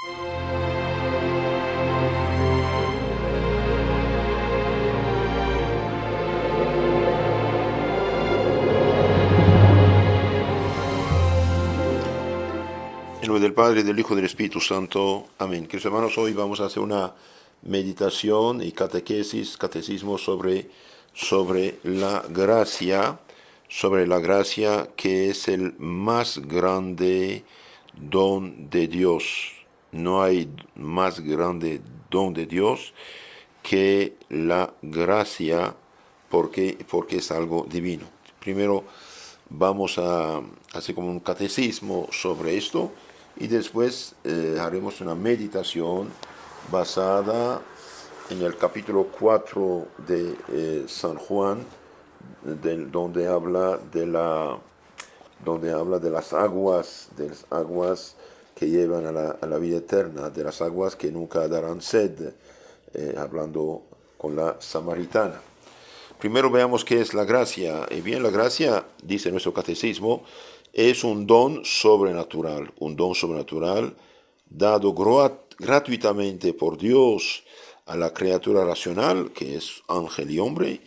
En nombre del Padre, del Hijo y del Espíritu Santo. Amén. Queridos hermanos, hoy vamos a hacer una meditación y catecismo sobre la gracia que es el más grande don de Dios. No hay más grande don de Dios que la gracia porque es algo divino. Primero vamos a hacer como un catecismo sobre esto y después haremos una meditación basada en el capítulo 4 de San Juan, donde habla de las aguas que llevan a la vida eterna, de las aguas que nunca darán sed, hablando con la samaritana. Primero veamos qué es la gracia. Y bien, la gracia, dice nuestro catecismo, es un don sobrenatural dado gratuitamente por Dios a la criatura racional, que es ángel y hombre,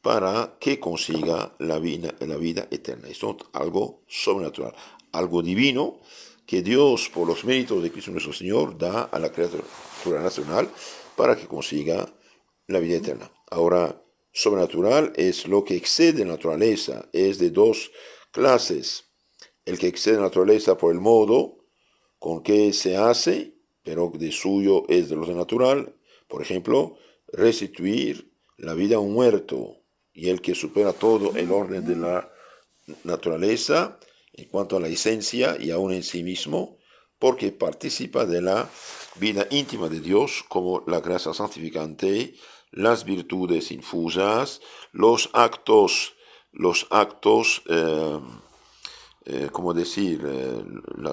para que consiga la vida eterna. Esto es algo sobrenatural, algo divino que Dios, por los méritos de Cristo nuestro Señor, da a la criatura racional para que consiga la vida eterna. Ahora, sobrenatural es lo que excede la naturaleza, es de dos clases. El que excede la naturaleza por el modo con que se hace, pero de suyo es de lo natural. Por ejemplo, restituir la vida a un muerto, y el que supera todo el orden de la naturaleza en cuanto a la esencia y aún en sí mismo, porque participa de la vida íntima de Dios, como la gracia santificante, las virtudes infusas, las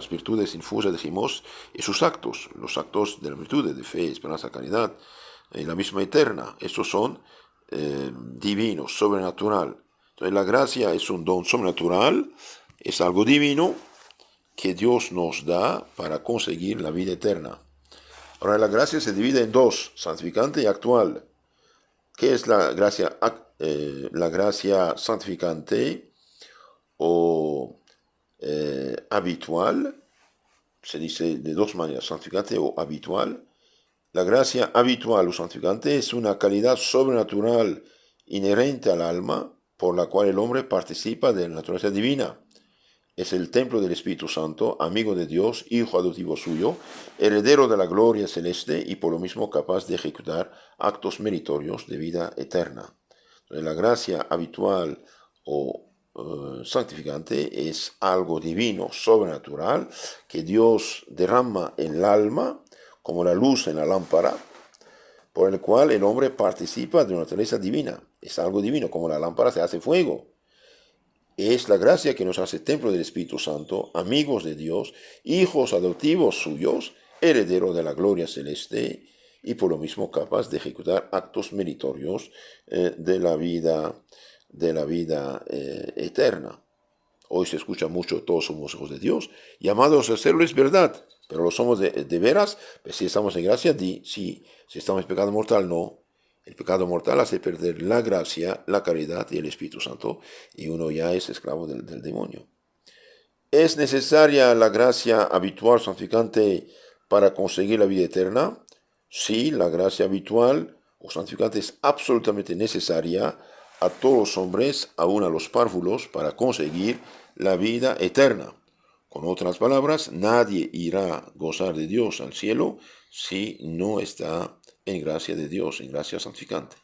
virtudes infusas, dijimos, y sus actos, los actos de la virtud, de fe, esperanza, caridad, y la misma eterna. Estos son divinos, sobrenatural. Entonces la gracia es un don sobrenatural, es algo divino que Dios nos da para conseguir la vida eterna. Ahora la gracia se divide en dos, santificante y actual. ¿Qué es la gracia? La gracia santificante o habitual, se dice de dos maneras, santificante o habitual. La gracia habitual o santificante es una calidad sobrenatural inherente al alma por la cual el hombre participa de la naturaleza divina. Es el templo del Espíritu Santo, amigo de Dios, hijo adoptivo suyo, heredero de la gloria celeste y por lo mismo capaz de ejecutar actos meritorios de vida eterna. Entonces, la gracia habitual o santificante es algo divino, sobrenatural, que Dios derrama en el alma como la luz en la lámpara, por el cual el hombre participa de una naturaleza divina. Es algo divino, como la lámpara se hace fuego. Es la gracia que nos hace templo del Espíritu Santo, amigos de Dios, hijos adoptivos suyos, herederos de la gloria celeste y por lo mismo capaz de ejecutar actos meritorios de la vida eterna. Hoy se escucha mucho, todos somos hijos de Dios, llamados a hacerlo es verdad, pero lo somos de veras. Pues si estamos en gracia, si estamos en pecado mortal, no. El pecado mortal hace perder la gracia, la caridad y el Espíritu Santo, y uno ya es esclavo del demonio. ¿Es necesaria la gracia habitual santificante para conseguir la vida eterna? Sí, la gracia habitual o santificante es absolutamente necesaria a todos los hombres, aun a los párvulos, para conseguir la vida eterna. Con otras palabras, nadie irá a gozar de Dios al cielo si no está en gracia de Dios, en gracia santificante.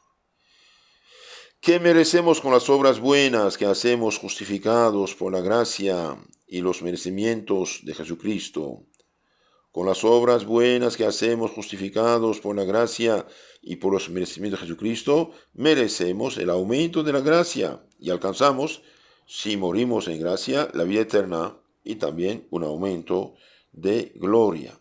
¿Qué merecemos con las obras buenas que hacemos justificados por la gracia y los merecimientos de Jesucristo? Con las obras buenas que hacemos justificados por la gracia y por los merecimientos de Jesucristo, merecemos el aumento de la gracia y alcanzamos, si morimos en gracia, la vida eterna y también un aumento de gloria.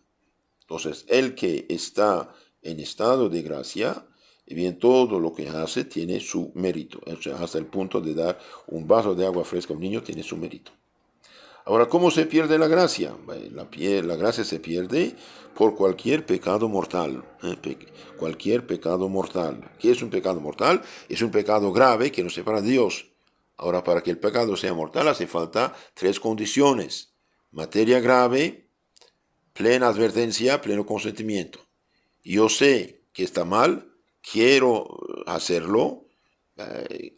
Entonces, el que está en estado de gracia, y bien todo lo que hace tiene su mérito. O sea, hasta el punto de dar un vaso de agua fresca a un niño tiene su mérito. Ahora, ¿cómo se pierde la gracia? La gracia se pierde por cualquier pecado mortal. Cualquier pecado mortal. ¿Qué es un pecado mortal? Es un pecado grave que nos separa de Dios. Ahora, para que el pecado sea mortal hace falta tres condiciones. Materia grave, plena advertencia, pleno consentimiento. Yo sé que está mal, quiero hacerlo,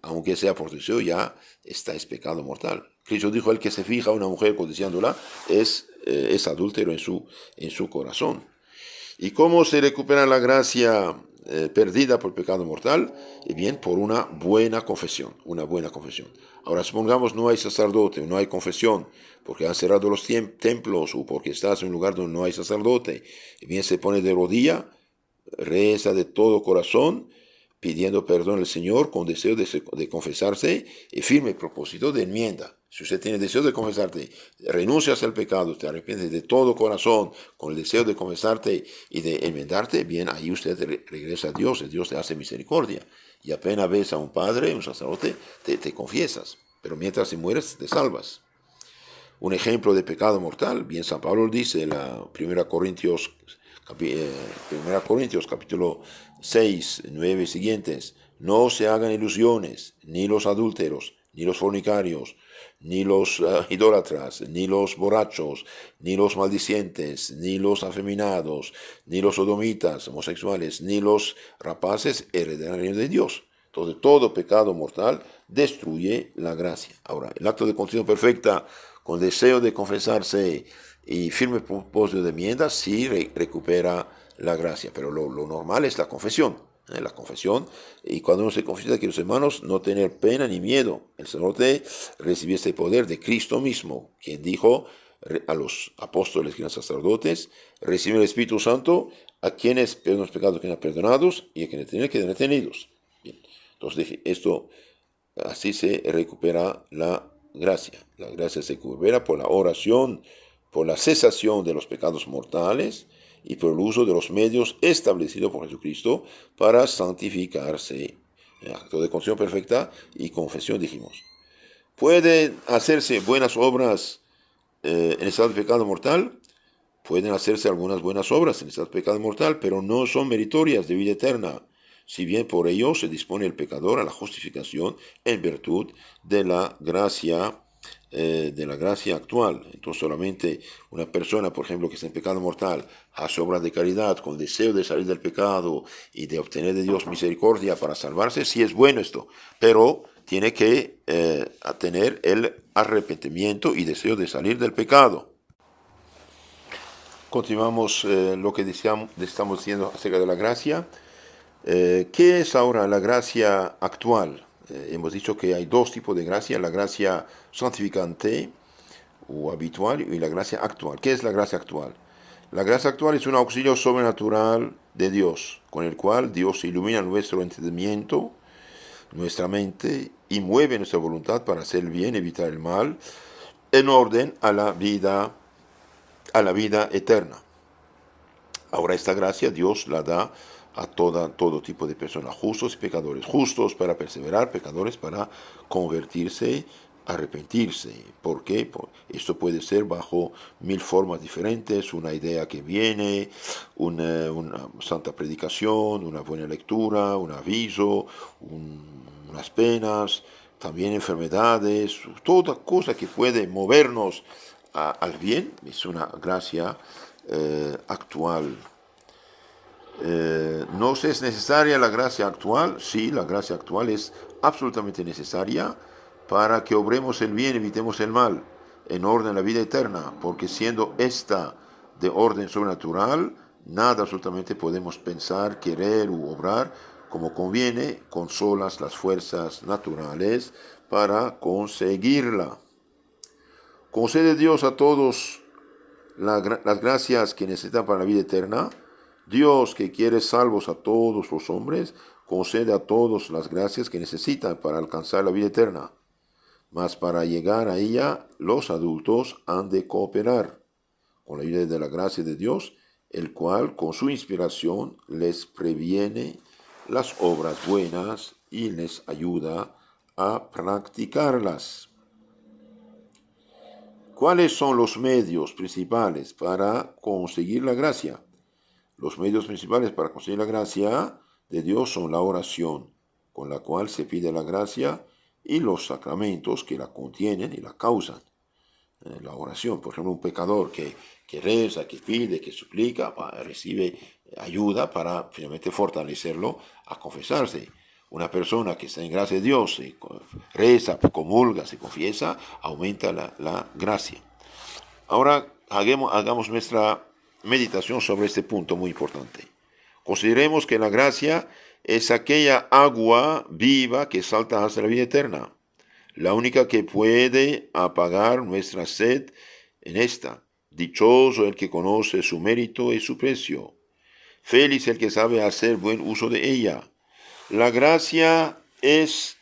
aunque sea por deseo, ya es pecado mortal. Cristo dijo, el que se fija a una mujer codiciándola es adúltero en su corazón. ¿Y cómo se recupera la gracia perdida por pecado mortal? Bien, por una buena confesión, una buena confesión. Ahora, supongamos no hay sacerdote, no hay confesión, porque han cerrado los templos o porque estás en un lugar donde no hay sacerdote. Bien, se pone de rodilla, reza de todo corazón, pidiendo perdón al Señor con deseo de confesarse y firme propósito de enmienda. Si usted tiene deseo de confesarte, renuncias al pecado, te arrepientes de todo corazón con el deseo de confesarte y de enmendarte, bien, ahí usted regresa a Dios, y Dios te hace misericordia. Y apenas ves a un padre, un sacerdote, te cofiesas. Pero mientras te mueres, te salvas. Un ejemplo de pecado mortal, bien San Pablo dice en la 1 Corintios capítulo 6, 9 y siguientes, no se hagan ilusiones, ni los adúlteros, ni los fornicarios, ni los idólatras, ni los borrachos, ni los maldicientes, ni los afeminados, ni los sodomitas, homosexuales, ni los rapaces heredarán el reino de Dios. Entonces, todo pecado mortal destruye la gracia. Ahora, el acto de contrición perfecta, con deseo de confesarse y firme propósito de enmienda, sí recupera la gracia. Pero lo normal es la confesión. La confesión, y cuando uno se confiesa, queridos hermanos, no tener pena ni miedo. El sacerdote recibió este poder de Cristo mismo, quien dijo a los apóstoles que eran sacerdotes, reciben el Espíritu Santo a quienes perdonan los pecados, quienes perdonados, y a quienes tienen que ser detenidos. Bien. Entonces, así se recupera la gracia. La gracia se recupera por la oración, por la cesación de los pecados mortales y por el uso de los medios establecidos por Jesucristo para santificarse. Acto de contrición perfecta y confesión, dijimos. ¿Pueden hacerse buenas obras en estado de pecado mortal? Pueden hacerse algunas buenas obras en estado de pecado mortal, pero no son meritorias de vida eterna, si bien por ello se dispone el pecador a la justificación en virtud de la gracia actual. Entonces solamente una persona, por ejemplo, que está en pecado mortal, hace obras de caridad con deseo de salir del pecado y de obtener de Dios misericordia para salvarse, sí es bueno esto, pero tiene que tener el arrepentimiento y deseo de salir del pecado. Continuamos lo que estamos diciendo acerca de la gracia. ¿Qué es ahora la gracia actual? Hemos dicho que hay dos tipos de gracia, la gracia santificante o habitual y la gracia actual. ¿Qué es la gracia actual? La gracia actual es un auxilio sobrenatural de Dios, con el cual Dios ilumina nuestro entendimiento, nuestra mente y mueve nuestra voluntad para hacer el bien, evitar el mal, en orden a la vida eterna. Ahora esta gracia Dios la da a todo tipo de personas, justos y pecadores, justos para perseverar, pecadores para convertirse, arrepentirse. ¿Por qué? Esto puede ser bajo mil formas diferentes, una idea que viene, una santa predicación, una buena lectura, un aviso, unas penas, también enfermedades, toda cosa que puede movernos al bien, es una gracia actual. ¿No es necesaria la gracia actual? Sí, la gracia actual es absolutamente necesaria para que obremos el bien, evitemos el mal, en orden a la vida eterna, porque siendo esta de orden sobrenatural, nada absolutamente podemos pensar, querer u obrar como conviene con solas las fuerzas naturales para conseguirla. Concede Dios a todos las gracias que necesitan para la vida eterna. Dios, que quiere salvos a todos los hombres, concede a todos las gracias que necesitan para alcanzar la vida eterna. Mas para llegar a ella, los adultos han de cooperar con la ayuda de la gracia de Dios, el cual con su inspiración les previene las obras buenas y les ayuda a practicarlas. ¿Cuáles son los medios principales para conseguir la gracia? Los medios principales para conseguir la gracia de Dios son la oración, con la cual se pide la gracia, y los sacramentos que la contienen y la causan. La oración, por ejemplo, un pecador que reza, que pide, que suplica, recibe ayuda para finalmente fortalecerlo a confesarse. Una persona que está en gracia de Dios, reza, comulga, se confiesa, aumenta la gracia. Ahora hagamos nuestra meditación sobre este punto muy importante. Consideremos que la gracia es aquella agua viva que salta hacia la vida eterna, la única que puede apagar nuestra sed en esta. Dichoso el que conoce su mérito y su precio. Feliz el que sabe hacer buen uso de ella. La gracia es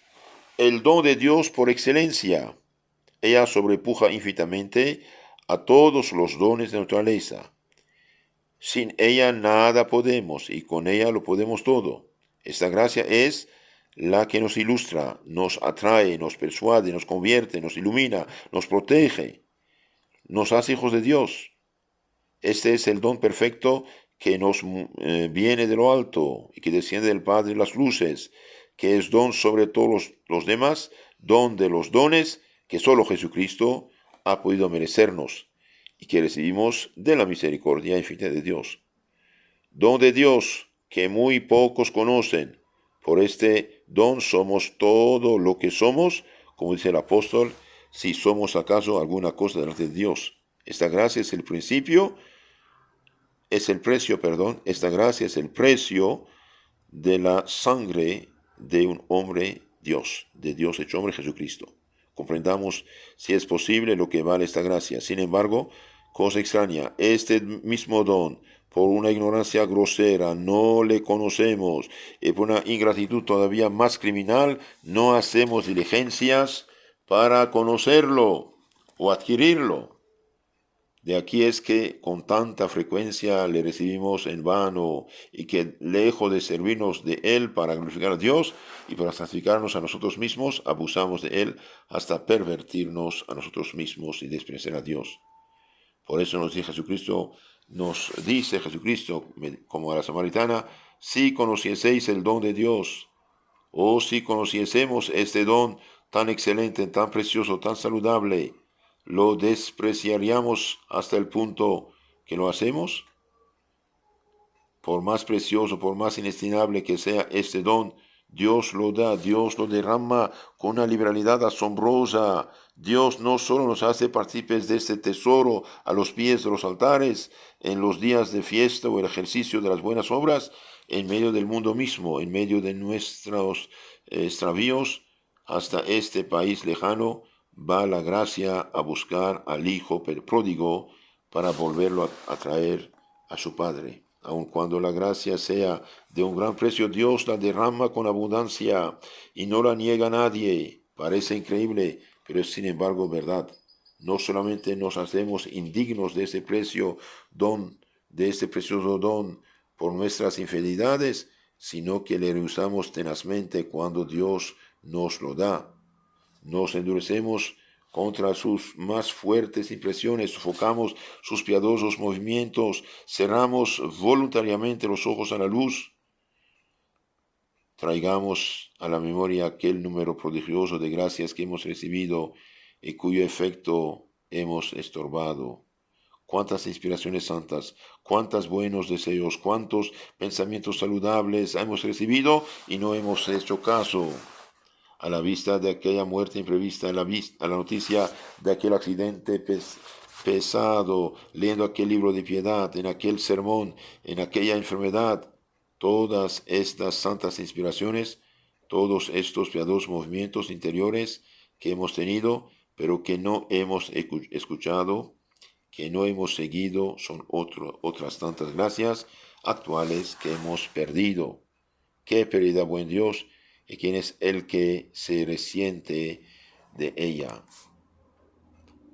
el don de Dios por excelencia. Ella sobrepuja infinitamente a todos los dones de naturaleza. Sin ella nada podemos y con ella lo podemos todo. Esta gracia es la que nos ilustra, nos atrae, nos persuade, nos convierte, nos ilumina, nos protege, nos hace hijos de Dios. Este es el don perfecto que nos viene de lo alto y que desciende del Padre de las luces, que es don sobre todos los demás, don de los dones que solo Jesucristo ha podido merecernos y que recibimos de la misericordia infinita de Dios. Don de Dios que muy pocos conocen. Por este don somos todo lo que somos, como dice el apóstol, si somos acaso alguna cosa delante de Dios. Esta gracia es el precio, esta gracia es el precio de la sangre de un hombre Dios, de Dios hecho hombre Jesucristo. Comprendamos, si es posible, lo que vale esta gracia. Sin embargo, cosa extraña, este mismo don, por una ignorancia grosera, no le conocemos, y por una ingratitud todavía más criminal, no hacemos diligencias para conocerlo o adquirirlo. De aquí es que con tanta frecuencia le recibimos en vano y que lejos de servirnos de Él para glorificar a Dios y para santificarnos a nosotros mismos, abusamos de Él hasta pervertirnos a nosotros mismos y despreciar a Dios. Por eso nos dice Jesucristo, como a la samaritana, si conocieseis el don de Dios, o si conociésemos este don tan excelente, tan precioso, tan saludable, ¿lo despreciaríamos hasta el punto que lo hacemos? Por más precioso, por más inestimable que sea este don, Dios lo da, Dios lo derrama con una liberalidad asombrosa. Dios no solo nos hace partícipes de este tesoro a los pies de los altares, en los días de fiesta o el ejercicio de las buenas obras, en medio del mundo mismo, en medio de nuestros extravíos, hasta este país lejano, va la gracia a buscar al hijo pródigo para volverlo a traer a su Padre. Aun cuando la gracia sea de un gran precio, Dios la derrama con abundancia y no la niega a nadie. Parece increíble, pero es sin embargo verdad. No solamente nos hacemos indignos de ese de este precioso don por nuestras infidelidades, sino que le rehusamos tenazmente cuando Dios nos lo da. Nos endurecemos contra sus más fuertes impresiones, sofocamos sus piadosos movimientos, cerramos voluntariamente los ojos a la luz. Traigamos a la memoria aquel número prodigioso de gracias que hemos recibido y cuyo efecto hemos estorbado. Cuántas inspiraciones santas, cuántos buenos deseos, cuántos pensamientos saludables hemos recibido y no hemos hecho caso. A la vista de aquella muerte imprevista, a la noticia de aquel accidente pesado, leyendo aquel libro de piedad, en aquel sermón, en aquella enfermedad, todas estas santas inspiraciones, todos estos piadosos movimientos interiores que hemos tenido, pero que no hemos escuchado, que no hemos seguido, son otras tantas gracias actuales que hemos perdido. ¡Qué pérdida, buen Dios! ¿Y quién es el que se resiente de ella?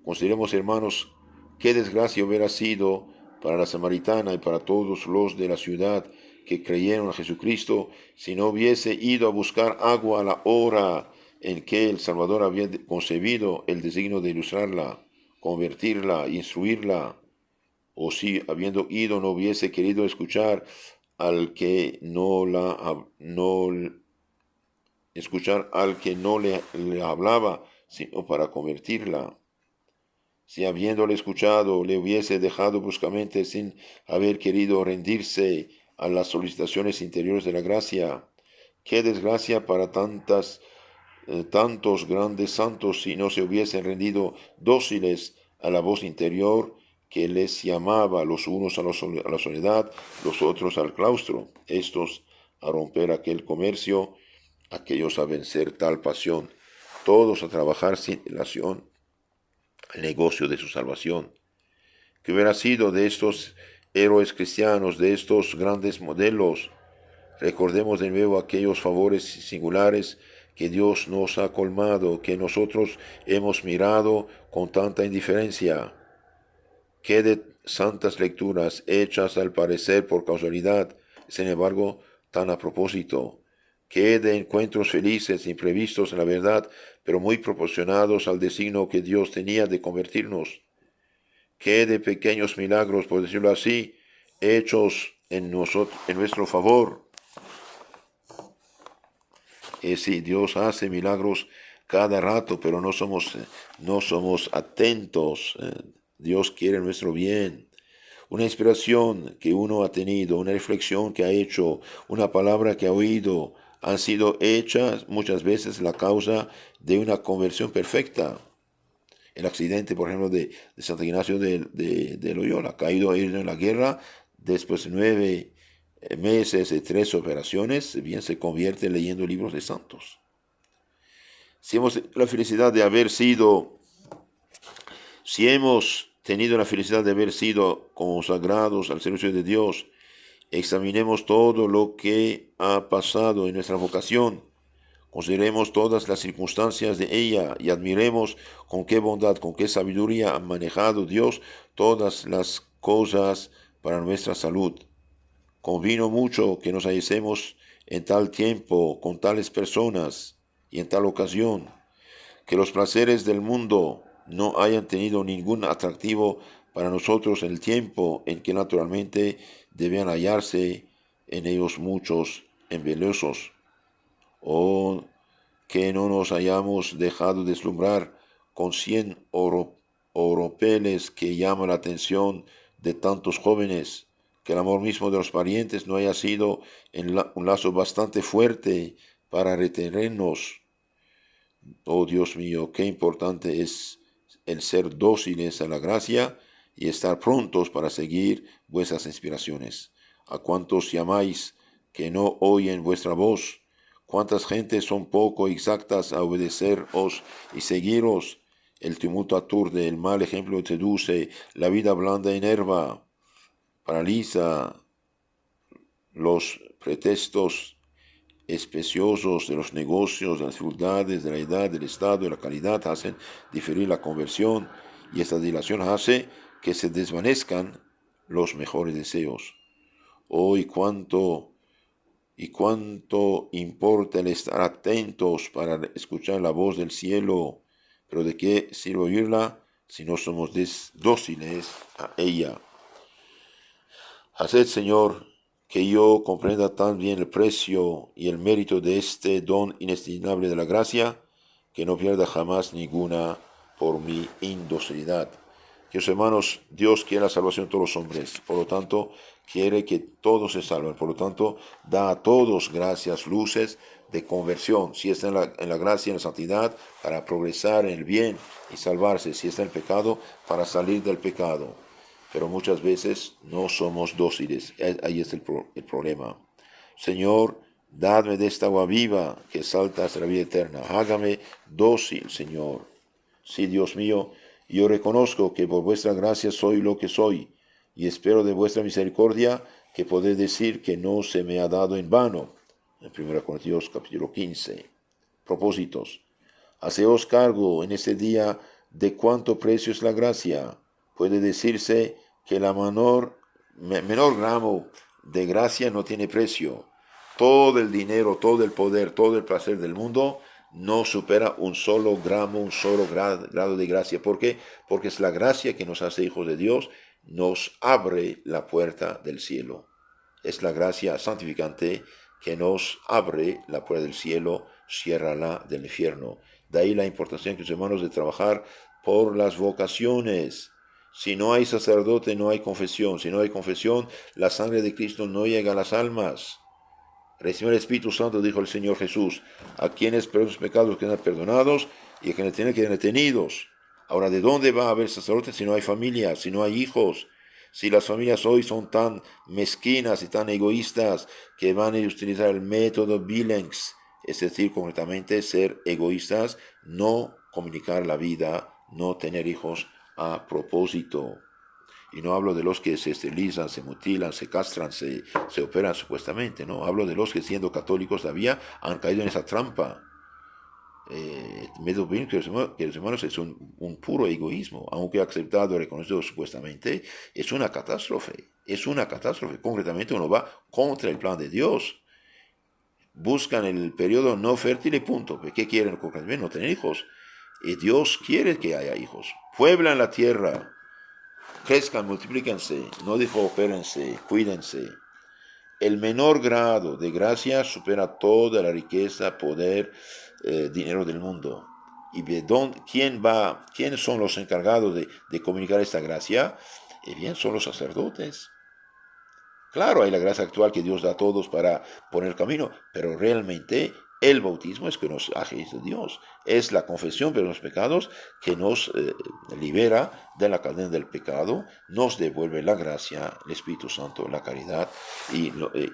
Consideremos, hermanos, qué desgracia hubiera sido para la samaritana y para todos los de la ciudad que creyeron a Jesucristo si no hubiese ido a buscar agua a la hora en que el Salvador había concebido el designio de ilustrarla. convertirla, instruirla, o si habiendo ido no hubiese querido escuchar al que no le hablaba, sino para convertirla. Si habiéndole escuchado le hubiese dejado bruscamente sin haber querido rendirse a las solicitaciones interiores de la gracia, qué desgracia para tantos grandes santos si no se hubiesen rendido dóciles a la voz interior que les llamaba los unos a la soledad, los otros al claustro, estos a romper aquel comercio, aquellos a vencer tal pasión, todos a trabajar sin dilación al negocio de su salvación. ¿Qué hubiera sido de estos héroes cristianos, de estos grandes modelos? Recordemos de nuevo aquellos favores singulares que Dios nos ha colmado, que nosotros hemos mirado con tanta indiferencia. Qué de santas lecturas hechas al parecer por causalidad, sin embargo, tan a propósito. Qué de encuentros felices, imprevistos en la verdad, pero muy proporcionados al designio que Dios tenía de convertirnos. Qué de pequeños milagros, por decirlo así, hechos en nuestro favor. Sí, Dios hace milagros cada rato, pero no somos atentos. Dios quiere nuestro bien. Una inspiración que uno ha tenido, una reflexión que ha hecho, una palabra que ha oído, han sido hechas muchas veces la causa de una conversión perfecta. El accidente, por ejemplo, de Santo Ignacio de Loyola, caído en la guerra, después de 9 meses de 3 operaciones, bien se convierte leyendo libros de santos. Si hemos tenido la felicidad de haber sido consagrados al servicio de Dios, examinemos todo lo que ha pasado en nuestra vocación, consideremos todas las circunstancias de ella y admiremos con qué bondad, con qué sabiduría ha manejado Dios todas las cosas para nuestra salud. Convino mucho que nos hallecemos en tal tiempo con tales personas y en tal ocasión, que los placeres del mundo no hayan tenido ningún atractivo para nosotros en el tiempo en que naturalmente debían hallarse en ellos muchos embelesos, o que no nos hayamos dejado deslumbrar con 100 oropeles que llaman la atención de tantos jóvenes, que el amor mismo de los parientes no haya sido un lazo bastante fuerte para retenernos. Oh Dios mío, qué importante es el ser dóciles a la gracia y estar prontos para seguir vuestras inspiraciones. A cuantos llamáis que no oyen vuestra voz, cuántas gentes son poco exactas a obedeceros y seguiros. El tumulto aturde, el mal ejemplo seduce, la vida blanda enerva, paraliza, los pretextos especiosos de los negocios, de las dificultades, de la edad, del estado, de la calidad, hacen diferir la conversión, y esta dilación hace que se desvanezcan los mejores deseos. Oh, y cuánto importa el estar atentos para escuchar la voz del cielo, pero ¿de qué sirve oírla si no somos dóciles a ella? Haced, Señor, que yo comprenda tan bien el precio y el mérito de este don inestimable de la gracia, que no pierda jamás ninguna por mi indocilidad. Queridos hermanos, Dios quiere la salvación de todos los hombres, por lo tanto, quiere que todos se salven, por lo tanto, da a todos gracias, luces de conversión, si está en la gracia, en la santidad, para progresar en el bien y salvarse, si está en el pecado, para salir del pecado. Pero muchas veces no somos dóciles. Ahí está el problema. Señor, dadme de esta agua viva que salta hasta la vida eterna. Hágame dócil, Señor. Sí, Dios mío, yo reconozco que por vuestra gracia soy lo que soy, y espero de vuestra misericordia que podéis decir que no se me ha dado en vano. En 1 Corintios capítulo 15. Propósitos. Haceos cargo en este día de cuánto precio es la gracia. Puede decirse que la menor gramo de gracia no tiene precio. Todo el dinero, todo el poder, todo el placer del mundo no supera un solo gramo, un solo grado de gracia. ¿Por qué? Porque es la gracia que nos hace hijos de Dios, nos abre la puerta del cielo. Es la gracia santificante que nos abre la puerta del cielo, cierra la del infierno. De ahí la importancia, que hermanos, de trabajar por las vocaciones. Si no hay sacerdote, no hay confesión. Si no hay confesión, la sangre de Cristo no llega a las almas. Recibe el Espíritu Santo, dijo el Señor Jesús, a quienes sus pecados quedan perdonados y a quienes tienen que ser detenidos. Ahora, ¿de dónde va a haber sacerdotes si no hay familia, si no hay hijos? Si las familias hoy son tan mezquinas y tan egoístas que van a utilizar el método Vilenx, es decir, concretamente ser egoístas, no comunicar la vida, no tener hijos a propósito. Y no hablo de los que se esterilizan, se mutilan, se castran, se operan supuestamente, no. Hablo de los que siendo católicos todavía han caído en esa trampa. Método Vilenx, que los hermanos, es un puro egoísmo, aunque aceptado y reconocido supuestamente, es una catástrofe. Es una catástrofe. Concretamente uno va contra el plan de Dios. Buscan el periodo no fértil y punto. ¿Qué quieren concretamente? No tener hijos. Y Dios quiere que haya hijos. Pueblan la tierra. Crezcan, multiplíquense. No dijo opérense, cuídense. El menor grado de gracia supera toda la riqueza, poder, dinero del mundo. ¿Y quiénes son los encargados de comunicar esta gracia? Bien, son los sacerdotes. Claro, hay la gracia actual que Dios da a todos para poner camino, pero realmente el bautismo es que nos hace de Dios. Es la confesión de los pecados que nos libera de la cadena del pecado, nos devuelve la gracia, el Espíritu Santo, la caridad y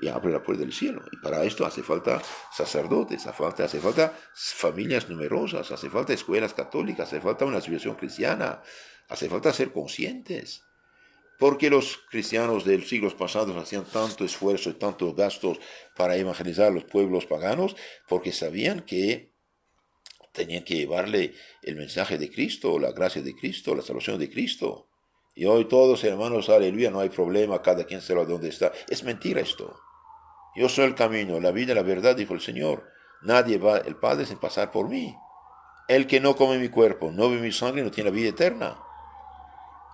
abre la puerta del cielo. Y para esto hace falta sacerdotes, hace falta familias numerosas, hace falta escuelas católicas, hace falta una civilización cristiana, hace falta ser conscientes. ¿Por qué los cristianos de los siglos pasados hacían tanto esfuerzo y tantos gastos para evangelizar a los pueblos paganos? Porque sabían que tenían que llevarle el mensaje de Cristo, la gracia de Cristo, la salvación de Cristo. Y hoy todos, hermanos, aleluya, no hay problema, cada quien sabe dónde está. Es mentira esto. Yo soy el camino, la vida y la verdad, dijo el Señor. Nadie va al Padre sin pasar por mí. El que no come mi cuerpo, no bebe mi sangre, no tiene vida eterna.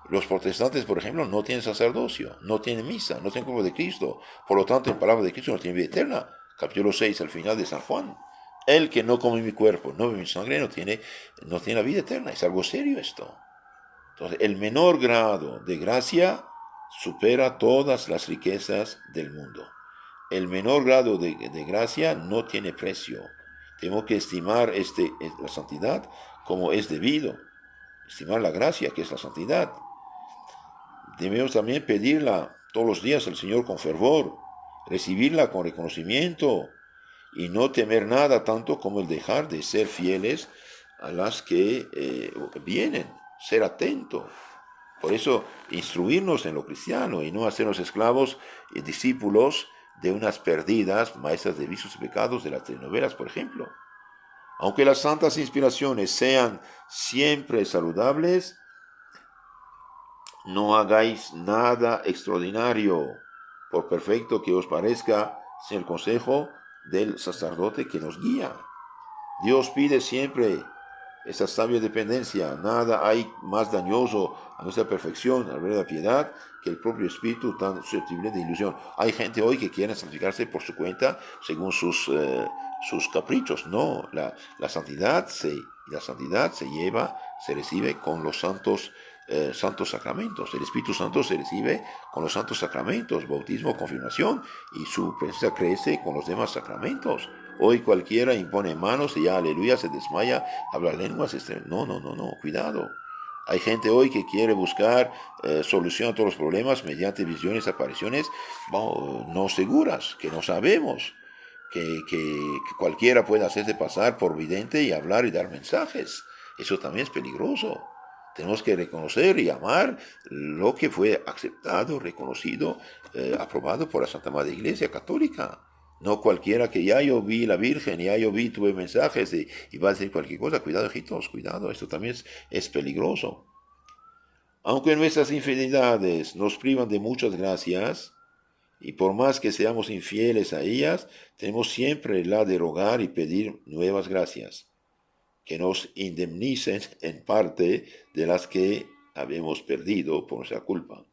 Los protestantes, por ejemplo, no tienen sacerdocio, no tienen misa, no tienen cuerpo de Cristo. Por lo tanto, en palabra de Cristo no tiene vida eterna. Capítulo 6, al final de San Juan. El que no come mi cuerpo, no bebe mi sangre, no tiene la vida eterna. Es algo serio esto. Entonces, el menor grado de gracia supera todas las riquezas del mundo. El menor grado de gracia no tiene precio. Tenemos que estimar la santidad como es debido. Estimar la gracia, que es la santidad. Debemos también pedirla todos los días al Señor con fervor, recibirla con reconocimiento y no temer nada tanto como el dejar de ser fieles a las que vienen, ser atento. Por eso, instruirnos en lo cristiano y no hacernos esclavos y discípulos de unas perdidas maestras de vicios y pecados de las telenovelas, por ejemplo. Aunque las santas inspiraciones sean siempre saludables, no hagáis nada extraordinario, por perfecto que os parezca, sin el consejo del sacerdote que nos guía. Dios pide siempre esa sabia dependencia. Nada hay más dañoso a nuestra perfección, a la piedad, que el propio espíritu tan susceptible de ilusión. Hay gente hoy que quiere santificarse por su cuenta, según sus caprichos. No, la santidad se recibe con los santos sacramentos. El Espíritu Santo se recibe con los santos sacramentos, bautismo, confirmación, y su presencia crece con los demás sacramentos. Hoy cualquiera impone manos y ya, aleluya, se desmaya, habla lenguas. No, cuidado. Hay gente hoy que quiere buscar solución a todos los problemas mediante visiones, apariciones no seguras, que no sabemos. Que cualquiera pueda hacerse pasar por vidente y hablar y dar mensajes. Eso también es peligroso. Tenemos que reconocer y amar lo que fue aceptado, reconocido, aprobado por la Santa Madre Iglesia Católica. No cualquiera que ya yo vi la Virgen, ya yo vi, tuve mensajes y va a decir cualquier cosa. Cuidado, hijitos, cuidado, esto también es peligroso. Aunque nuestras infidelidades nos privan de muchas gracias, y por más que seamos infieles a ellas, tenemos siempre la de rogar y pedir nuevas gracias. que nos indemnicen en parte de las que habemos perdido por nuestra culpa.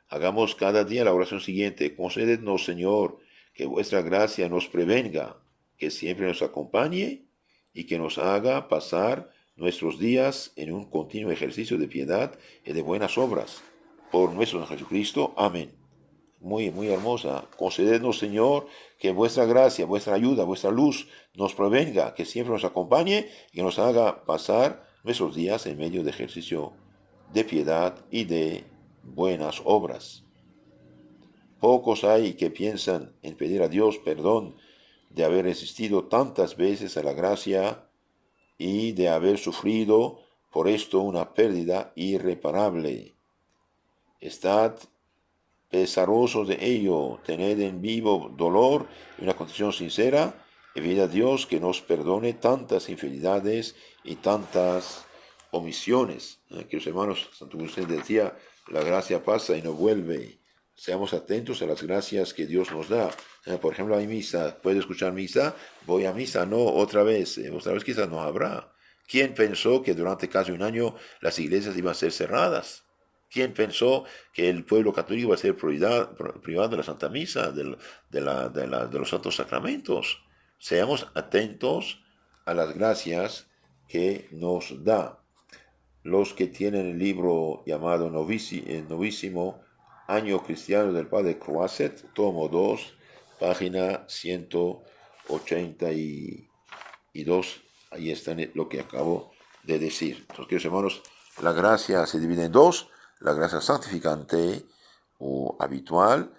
Hagamos cada día la oración siguiente: concédenos, Señor, que vuestra gracia nos prevenga, que siempre nos acompañe y que nos haga pasar nuestros días en un continuo ejercicio de piedad y de buenas obras. Por nuestro Jesucristo. Amén. Muy, muy hermosa. Concedednos, Señor, que vuestra gracia, vuestra ayuda, vuestra luz nos prevenga, que siempre nos acompañe y que nos haga pasar nuestros días en medio de ejercicio de piedad y de buenas obras. Pocos hay que piensan en pedir a Dios perdón de haber resistido tantas veces a la gracia y de haber sufrido por esto una pérdida irreparable. Estad pesarosos de ello, tened en vivo dolor y una condición sincera, y pedid a Dios que nos perdone tantas infidelidades y tantas omisiones. Queridos hermanos, Santo Agustín decía: la gracia pasa y no vuelve. Seamos atentos a las gracias que Dios nos da. Por ejemplo, hay misa, ¿puedo escuchar misa? Voy a misa, no, otra vez quizás no habrá. ¿Quién pensó que durante casi un año las iglesias iban a ser cerradas? ¿Quién pensó que el pueblo católico iba a ser privado de la Santa Misa, de los santos sacramentos? Seamos atentos a las gracias que nos da. Los que tienen el libro llamado Novísimo Año Cristiano del Padre Croasset, tomo 2, página 182, ahí está lo que acabo de decir. Entonces, queridos hermanos, la gracia se divide en dos: la gracia santificante o habitual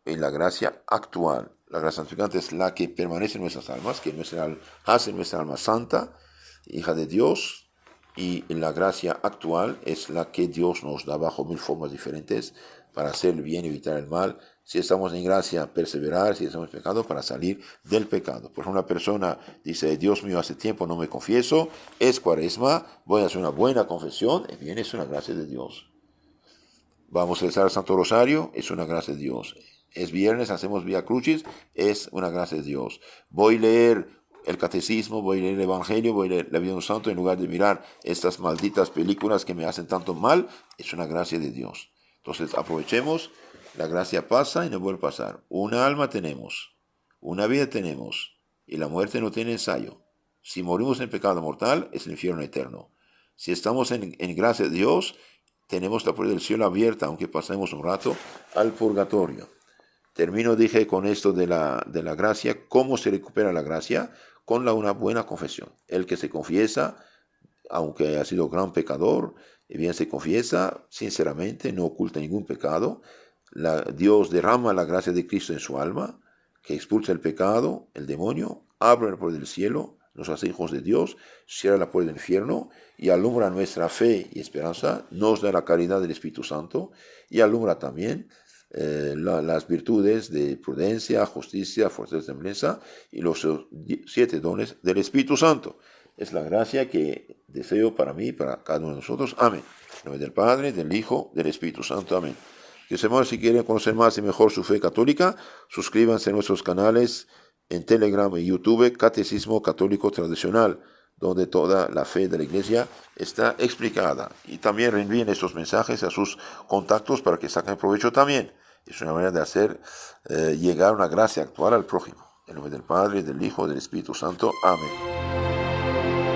y la gracia actual. La gracia santificante es la que permanece en nuestras almas, que hace nuestra alma santa, hija de Dios, y la gracia actual es la que Dios nos da bajo 1000 formas diferentes para hacer el bien y evitar el mal. Si estamos en gracia, perseverar; si estamos en pecado, para salir del pecado. Por ejemplo, una persona dice: Dios mío, hace tiempo no me confieso, es Cuaresma, voy a hacer una buena confesión. Bien, es una gracia de Dios. Vamos a rezar el Santo Rosario, es una gracia de Dios. Es viernes, hacemos Vía Crucis, es una gracia de Dios. Voy a leer el Catecismo, voy a leer el Evangelio, voy a leer la vida de un santo en lugar de mirar estas malditas películas que me hacen tanto mal, es una gracia de Dios. Entonces aprovechemos, la gracia pasa y no vuelve a pasar. Una alma tenemos, una vida tenemos, y la muerte no tiene ensayo. Si morimos en pecado mortal, es el infierno eterno. Si estamos en gracia de Dios, tenemos la puerta del cielo abierta, aunque pasemos un rato al purgatorio. Termino, dije, con esto de la gracia. ¿Cómo se recupera la gracia? Con una buena confesión. El que se confiesa, aunque ha sido gran pecador, y bien se confiesa sinceramente, no oculta ningún pecado, Dios derrama la gracia de Cristo en su alma, que expulsa el pecado, el demonio, abre la puerta del cielo, nos hace hijos de Dios, cierra la puerta del infierno y alumbra nuestra fe y esperanza, nos da la caridad del Espíritu Santo y alumbra también las virtudes de prudencia, justicia, fortaleza, templanza y los 7 dones del Espíritu Santo. Es la gracia que deseo para mí y para cada uno de nosotros. Amén. En nombre del Padre, del Hijo, del Espíritu Santo. Amén. Queridos hermanos, si quieren conocer más y mejor su fe católica, suscríbanse a nuestros canales en Telegram y YouTube, Catecismo Católico Tradicional, donde toda la fe de la Iglesia está explicada. Y también reenvíen estos mensajes a sus contactos para que saquen provecho también. Es una manera de hacer llegar una gracia actual al prójimo. En nombre del Padre, del Hijo, del Espíritu Santo. Amén.